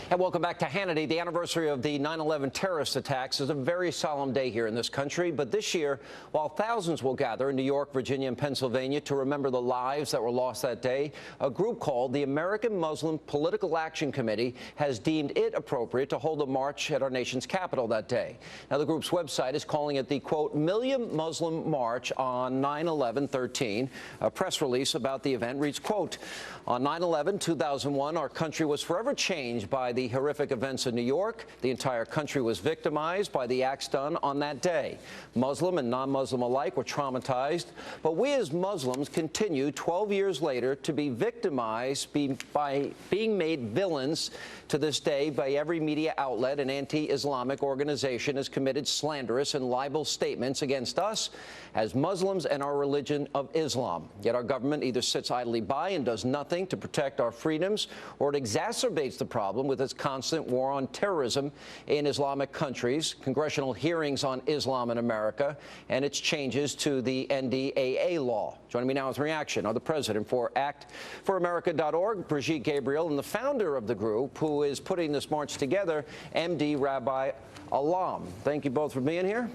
And welcome back to Hannity. The anniversary of the 9/11 terrorist attacks is a very solemn day here in this country. But this year, while thousands will gather in New York, Virginia, and Pennsylvania to remember the lives that were lost that day, a group called the American Muslim Political Action Committee has deemed it appropriate to hold a march at our nation's capital that day. Now, the group's website is calling it the, quote, Million Muslim March on 9/11/13. A press release about the event reads, quote, on 9/11/2001, our country was forever changed by the horrific events in New York. The entire country was victimized by the acts done on that day. Muslim and non-Muslim alike were traumatized, but we as Muslims continue 12 years later to be victimized by being made villains to this day by every media outlet and anti-Islamic organization has committed slanderous and libel statements against us as Muslims and our religion of Islam. Yet our government either sits idly by and does nothing to protect our freedoms, or it exacerbates the problem with its constant war on terrorism in Islamic countries, congressional hearings on Islam in America, and its changes to the NDAA law. Joining me now with reaction are the president for ActForAmerica.org, Brigitte Gabriel, and the founder of the group who is putting this march together, MD Rabbi Alam. Thank you both for being here.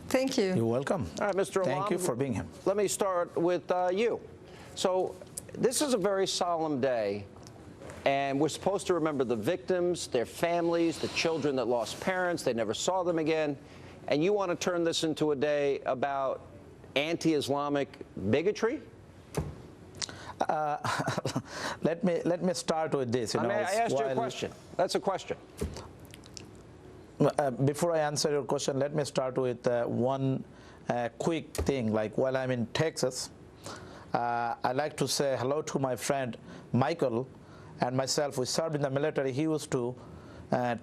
Thank you. You're welcome. All right, Mr. Alam. Thank you for being here. Let me start with you. So this is a very solemn day, and we're supposed to remember the victims, their families, the children that lost parents, they never saw them again, and you want to turn this into a day about anti-Islamic bigotry? Let me start with this. I asked you a question. That's a question. Before I answer your question, let me start with one quick thing. Like, while I'm in Texas, I like to say hello to my friend Michael and myself. We served in the military. He used to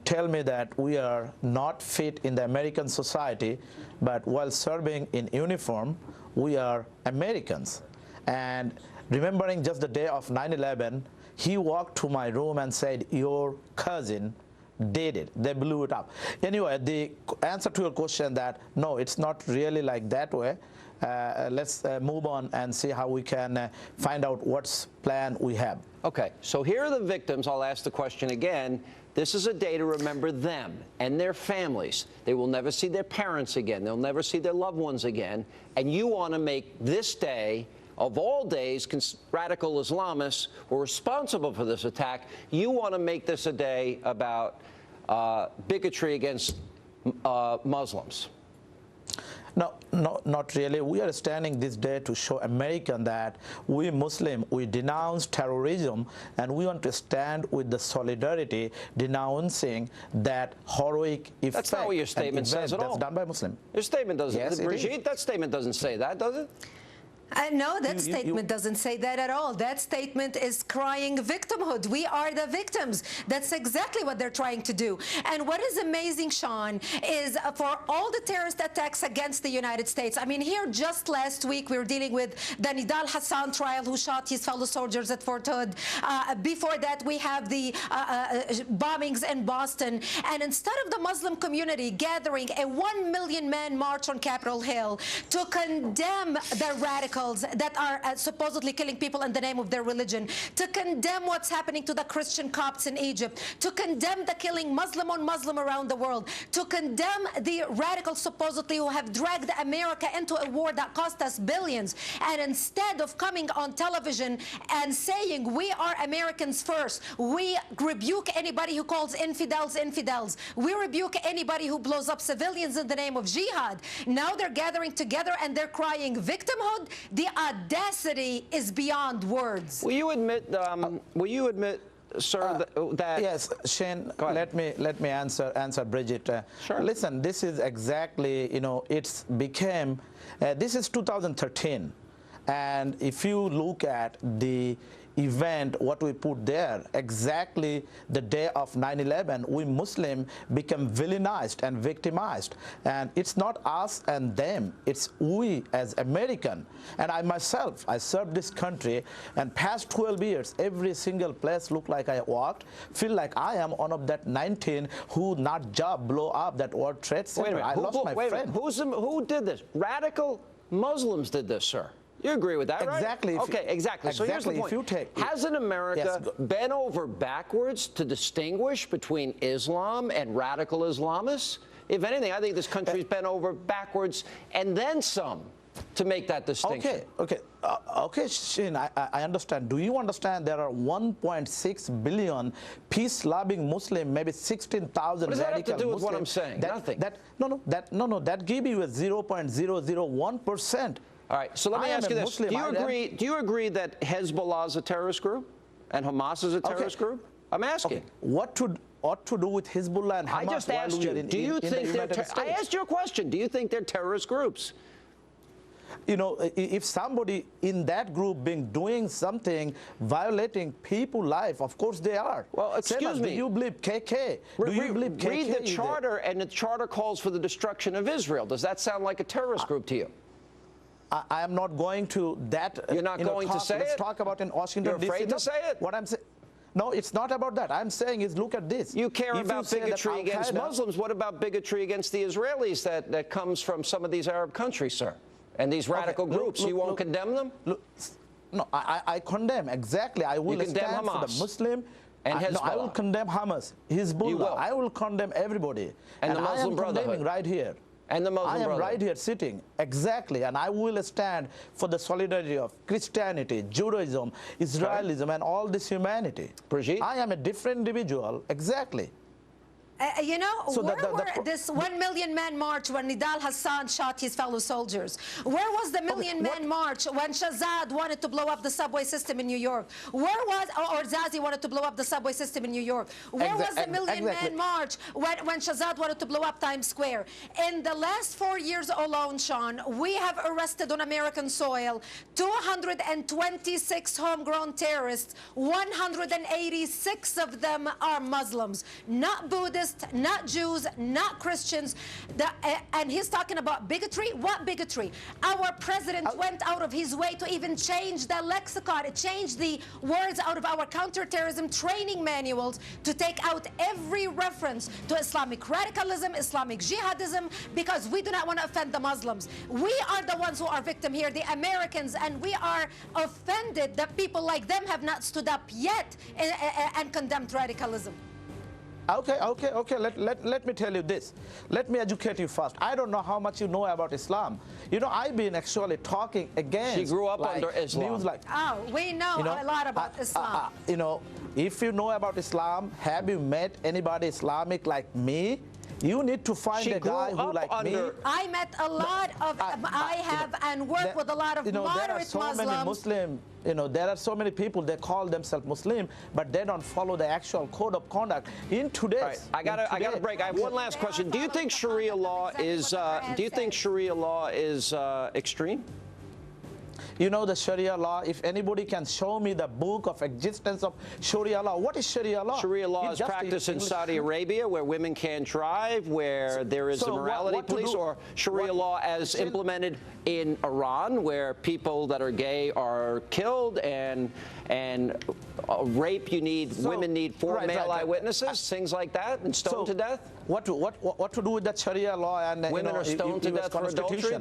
tell me that we are not fit in the American society, but while serving in uniform, we are Americans. And remembering just the day of 9/11, he walked to my room and said, your cousin did it. They blew it up. Anyway, the answer to your question that, no, it's not really like that way. Let's move on and see how we can find out what's plan we have. Okay, so here are the victims. I'll ask the question again. This is a day to remember them and their families. They will never see their parents again. They'll never see their loved ones again. And you want to make this day, of all days, radical Islamists were responsible for this attack. You want to make this a day about bigotry against Muslims. No, not really. We are standing this day to show American that we Muslim, we denounce terrorism, and we want to stand with the solidarity denouncing that heroic effect. That's not what your statement says at all. That's done by Muslim. Your statement doesn't. Yes, Brigitte, that statement doesn't say that, does it? No, that statement doesn't say that at all. That statement is crying victimhood. We are the victims. That's exactly what they're trying to do. And what is amazing, Sean, is for all the terrorist attacks against the United States. I mean, here just last week we were dealing with the Nidal Hassan trial, who shot his fellow soldiers at Fort Hood. Before that, we have the bombings in Boston. And instead of the Muslim community gathering a 1 million man march on Capitol Hill to condemn the radicals that are supposedly killing people in the name of their religion, to condemn what's happening to the Christian Copts in Egypt, to condemn the killing Muslim on Muslim around the world, to condemn the radicals supposedly who have dragged America into a war that cost us billions. And instead of coming on television and saying we are Americans first, we rebuke anybody who calls infidels infidels, we rebuke anybody who blows up civilians in the name of jihad, now they're gathering together and they're crying victimhood. The audacity is beyond words. Will you admit, sir, that... Yes, Shane, let me answer Brigitte. Sure. Listen, this is exactly, it's became, this is 2013. And if you look at the event, what we put there, exactly the day of 9/11, we Muslim become villainized and victimized. And it's not us and them, it's we as American. And I myself, I served this country, and past 12 years, every single place look like I walked, feel like I am one of that 19 who not job blow up that World Trade Center. I lost my friend. Who did this? Radical Muslims did this, sir. You agree with that, exactly. right? Okay, exactly. So here's the point. If you take, hasn't America bent over backwards to distinguish between Islam and radical Islamists? If anything, I think this country's bent over backwards and then some to make that distinction. Okay, Shane, I understand. Do you understand there are 1.6 billion peace-loving Muslim, maybe 16,000 radical Muslims? What does that have to do with what I'm saying? Nothing. That give you a 0.001%. All right, so let me ask you this. Muslim, do you agree that Hezbollah is a terrorist group and Hamas is a terrorist group? I'm asking. What to do with Hezbollah and Hamas? I just asked you. Do you think they're I asked you a question. Do you think they're terrorist groups? You know, if somebody in that group being doing something violating people's life, of course they are. Well, excuse me. Do you believe KK? Do you believe KK? Read the charter, and the charter calls for the destruction of Israel. Does that sound like a terrorist group to you? I am not going to that. You're not going to say it? Let's talk about in Washington, D.C. You're afraid to say it? What I'm saying. No, it's not about that. I'm saying is look at this. You care about bigotry against Muslims. What about bigotry against the Israelis that comes from some of these Arab countries, sir? And these radical groups, you won't condemn them? No, I condemn, exactly. I will stand for the Muslim. And Hezbollah. No, I will condemn Hamas, Hezbollah. I will condemn everybody. And the Muslim Brotherhood. I am condemning right here. And the Muslim Brotherhood. I am right here sitting, exactly. And I will stand for the solidarity of Christianity, Judaism, Israelism, and all this humanity. Brigitte? I am a different individual, exactly. You know, so where were this 1 million man march when Nidal Hassan shot his fellow soldiers? Where was the million man march when Shahzad wanted to blow up the subway system in New York? Where was, or Zazi wanted to blow up the subway system in New York? Where was the million man march when Shahzad wanted to blow up Times Square? In the last 4 years alone, Sean, we have arrested on American soil 226 homegrown terrorists. 186 of them are Muslims, not Buddhists, not Jews, not Christians. And he's talking about bigotry. What bigotry? Our president went out of his way to even change the lexicon, change the words out of our counterterrorism training manuals to take out every reference to Islamic radicalism, Islamic jihadism, because we do not want to offend the Muslims. We are the ones who are victim here, the Americans, and we are offended that people like them have not stood up yet and condemned radicalism. Okay. Let me tell you this. Let me educate you first. I don't know how much you know about Islam. You know, I've been actually talking against. She grew up under Islam. News like, we know a lot about Islam. You know, if you know about Islam, have you met anybody Islamic like me? You need to find a guy who like me. I met a lot of, I have and work with a lot of moderate Muslims. There are so many people, they call themselves Muslim, but they don't follow the actual code of conduct. In today's, right, I got to break. I have one last question. Do you think Sharia law is? Do you think Sharia law is extreme? You know, the Sharia law, if anybody can show me the book of existence of Sharia law, what is Sharia law? Sharia law is practiced in Saudi Arabia, where women can't drive, where there is a morality police, or Sharia law as implemented in Iran, where people that are gay are killed, and rape, women need 4 male eyewitnesses, things like that, and stoned to death. What to do with that Sharia law and women are stoned to death for adultery?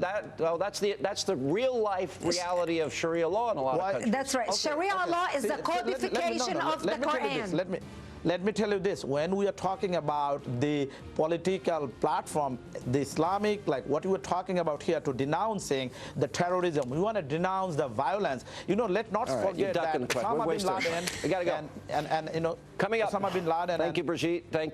That's the real life reality of Sharia law in a lot of countries. That's right. Sharia law is the codification of the Quran. Let me tell you this. When we are talking about the political platform, the Islamic, like what we were talking about here, to denouncing the terrorism, we want to denounce the violence. You know, let's not forget that Osama bin Laden, we got to go. And you know, coming up, Osama bin Laden. Thank you, Brigitte. Thank you.